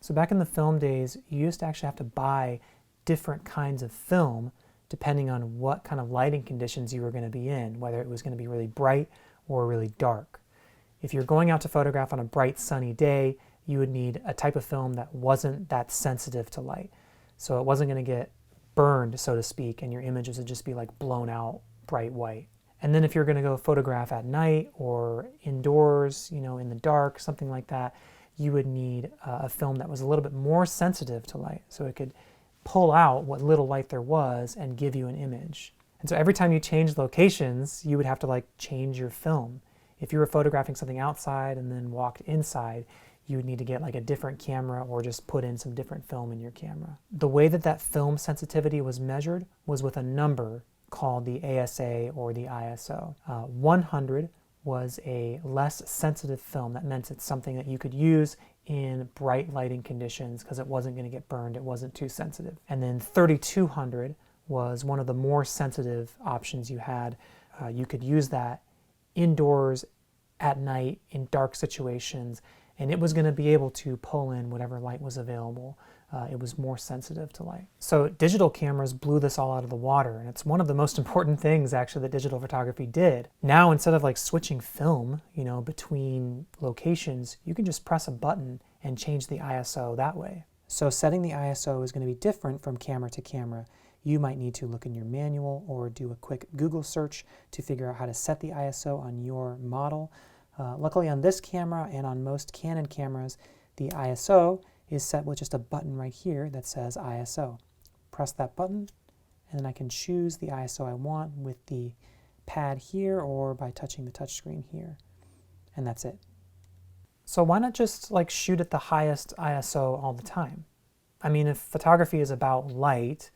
So back in the film days, you used to actually have to buy different kinds of film depending on what kind of lighting conditions you were going to be in, whether it was going to be really bright or really dark. If you're going out to photograph on a bright sunny day, you would need a type of film that wasn't that sensitive to light. So it wasn't going to get burned, so to speak, and your images would just be like blown out bright white. And then if you're going to go photograph at night or indoors, in the dark, something like that, you would need a film that was a little bit more sensitive to light, so it could pull out what little light there was and give you an image. And so every time you changed locations, you would have to change your film. If you were photographing something outside and then walked inside, you would need to get a different camera or just put in some different film in your camera. The way that film sensitivity was measured was with a number called the ASA or the ISO. 100 was a less sensitive film. That meant it's something that you could use in bright lighting conditions because it wasn't going to get burned, it wasn't too sensitive. And then 3200 was one of the more sensitive options you had. You could use that indoors, at night, in dark situations, and it was going to be able to pull in whatever light was available. It was more sensitive to light. So digital cameras blew this all out of the water, and it's one of the most important things actually that digital photography did. Now instead of switching film, between locations, you can just press a button and change the ISO that way. So setting the ISO is going to be different from camera to camera. You might need to look in your manual or do a quick Google search to figure out how to set the ISO on your model. Luckily on this camera and on most Canon cameras, the ISO is set with just a button right here that says ISO. Press that button and then I can choose the ISO I want with the pad here or by touching the touchscreen here. And that's it. So why not just shoot at the highest ISO all the time? I mean, if photography is about light,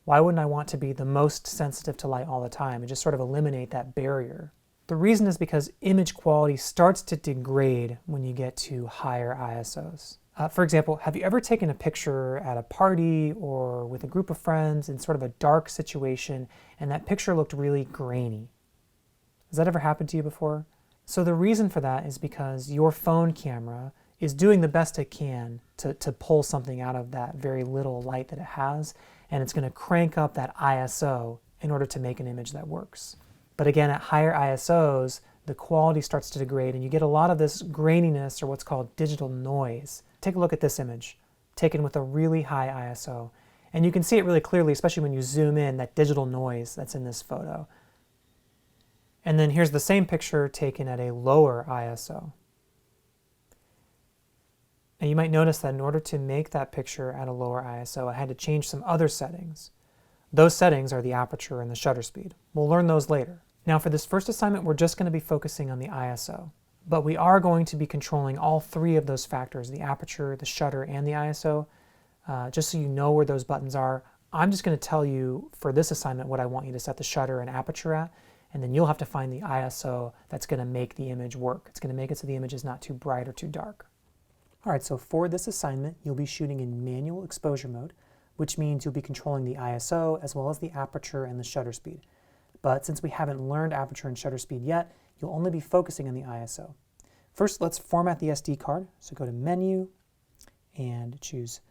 why wouldn't I want to be the most sensitive to light all the time and just sort of eliminate that barrier? The reason is because image quality starts to degrade when you get to higher ISOs. For example, have you ever taken a picture at a party or with a group of friends in sort of a dark situation and that picture looked really grainy? Has that ever happened to you before? So the reason for that is because your phone camera is doing the best it can to pull something out of that very little light that it has, and it's going to crank up that ISO in order to make an image that works. But again, at higher ISOs, the quality starts to degrade and you get a lot of this graininess or what's called digital noise. Take a look at this image, taken with a really high ISO. And you can see it really clearly, especially when you zoom in, that digital noise that's in this photo. And then here's the same picture taken at a lower ISO. And you might notice that in order to make that picture at a lower ISO, I had to change some other settings. Those settings are the aperture and the shutter speed. We'll learn those later. Now for this first assignment, we're just going to be focusing on the ISO. But we are going to be controlling all three of those factors, the aperture, the shutter, and the ISO, just so you know where those buttons are. I'm just going to tell you for this assignment what I want you to set the shutter and aperture at, and then you'll have to find the ISO that's going to make the image work. It's going to make it so the image is not too bright or too dark. All right, so for this assignment, you'll be shooting in manual exposure mode, which means you'll be controlling the ISO as well as the aperture and the shutter speed. But since we haven't learned aperture and shutter speed yet, you'll only be focusing on the ISO. First, let's format the SD card. So go to Menu and choose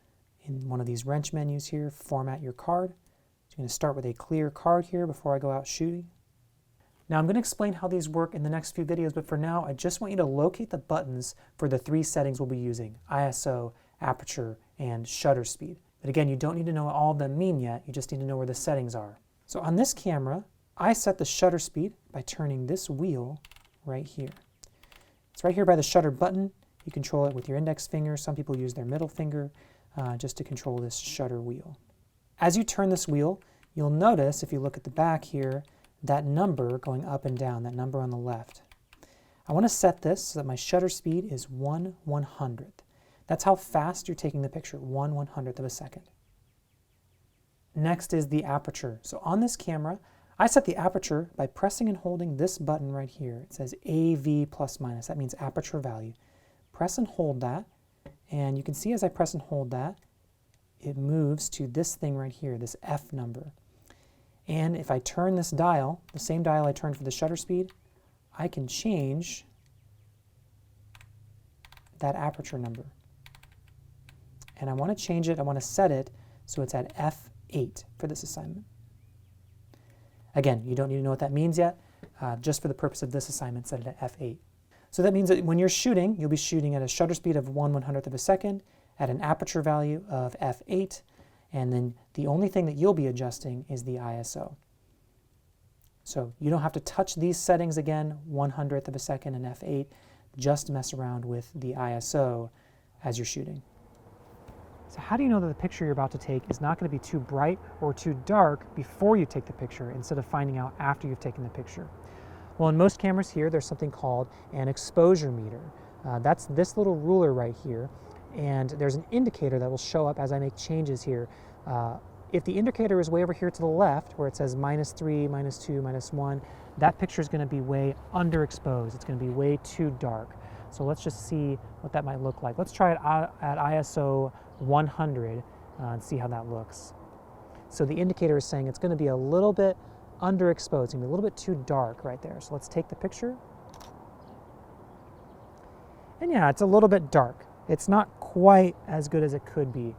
in one of these wrench menus here, Format your card. So I'm going to start with a clear card here before I go out shooting. Now I'm going to explain how these work in the next few videos, but for now I just want you to locate the buttons for the three settings we'll be using: ISO, aperture, and shutter speed. But again, you don't need to know what all of them mean yet, you just need to know where the settings are. So on this camera, I set the shutter speed by turning this wheel right here. It's right here by the shutter button. You control it with your index finger. Some people use their middle finger just to control this shutter wheel. As you turn this wheel, you'll notice, if you look at the back here, that number going up and down, that number on the left. I want to set this so that my shutter speed is 1/100th. That's how fast you're taking the picture, 1/100th of a second. Next is the aperture. So on this camera, I set the aperture by pressing and holding this button right here. It says AV plus minus. That means aperture value. Press and hold that, and you can see as I press and hold that, it moves to this thing right here, this F number. And if I turn this dial, the same dial I turned for the shutter speed, I can change that aperture number. and I want to change it, I want to set it so it's at f8 for this assignment. Again, you don't need to know what that means yet. Just for the purpose of this assignment, set it at f8. So that means that when you're shooting, you'll be shooting at a shutter speed of 1/100th of a second, at an aperture value of f8, and then the only thing that you'll be adjusting is the ISO. So you don't have to touch these settings again, 1/100th of a second and f8, just mess around with the ISO as you're shooting. So how do you know that the picture you're about to take is not going to be too bright or too dark before you take the picture instead of finding out after you've taken the picture? Well, in most cameras here, there's something called an exposure meter. That's this little ruler right here, and there's an indicator that will show up as I make changes here. If the indicator is way over here to the left, where it says -3, -2, -1, that picture is going to be way underexposed. It's going to be way too dark. So let's just see what that might look like. Let's try it at ISO 100 and see how that looks. So the indicator is saying it's going to be a little bit underexposed, it's going to be a little bit too dark right there. So let's take the picture. And yeah, it's a little bit dark. It's not quite as good as it could be.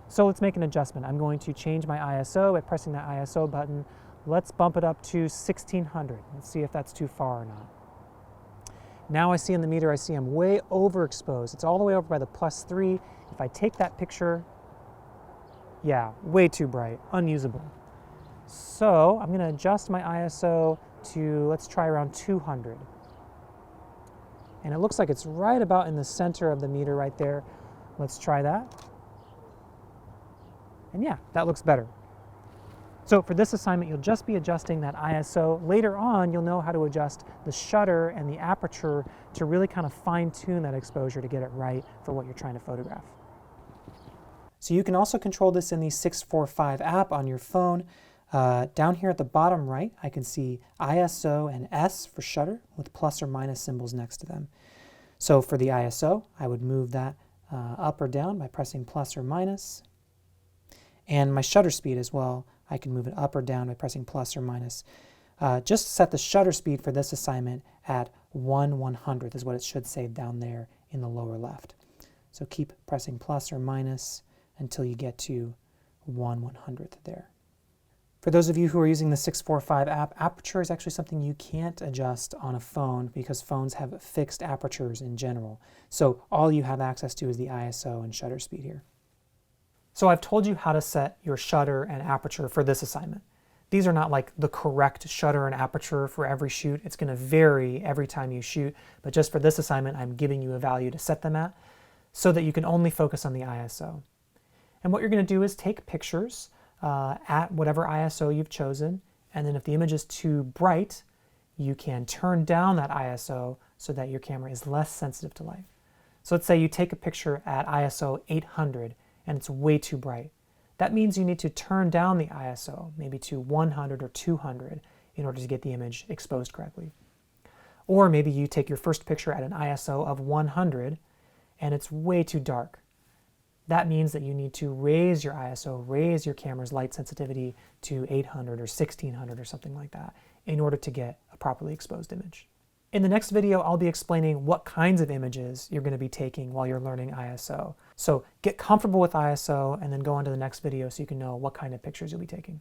So let's make an adjustment. I'm going to change my ISO by pressing that ISO button. Let's bump it up to 1600. Let's see if that's too far or not. Now I see in the meter, I see I'm way overexposed. It's all the way over by the +3. If I take that picture, yeah, way too bright, unusable. So I'm going to adjust my ISO to, let's try around 200. And it looks like it's right about in the center of the meter right there. Let's try that. And yeah, that looks better. So for this assignment, you'll just be adjusting that ISO. Later on, you'll know how to adjust the shutter and the aperture to really kind of fine-tune that exposure to get it right for what you're trying to photograph. So you can also control this in the 645 app on your phone. Down here at the bottom right, I can see ISO and S for shutter with plus or minus symbols next to them. So for the ISO, I would move that up or down by pressing plus or minus. And my shutter speed as well, I can move it up or down by pressing plus or minus. Just set the shutter speed for this assignment at 1/100th is what it should say down there in the lower left. So keep pressing plus or minus until you get to 1/100th there. For those of you who are using the 645 app, aperture is actually something you can't adjust on a phone because phones have fixed apertures in general. So all you have access to is the ISO and shutter speed here. So I've told you how to set your shutter and aperture for this assignment. These are not like the correct shutter and aperture for every shoot. It's going to vary every time you shoot, but just for this assignment, I'm giving you a value to set them at so that you can only focus on the ISO. And what you're going to do is take pictures at whatever ISO you've chosen, and then if the image is too bright, you can turn down that ISO so that your camera is less sensitive to light. So let's say you take a picture at ISO 800 and it's way too bright. That means you need to turn down the ISO, maybe to 100 or 200 in order to get the image exposed correctly. Or maybe you take your first picture at an ISO of 100 and it's way too dark. That means that you need to raise your ISO, raise your camera's light sensitivity to 800 or 1600 or something like that in order to get a properly exposed image. In the next video, I'll be explaining what kinds of images you're going to be taking while you're learning ISO. So get comfortable with ISO and then go on to the next video so you can know what kind of pictures you'll be taking.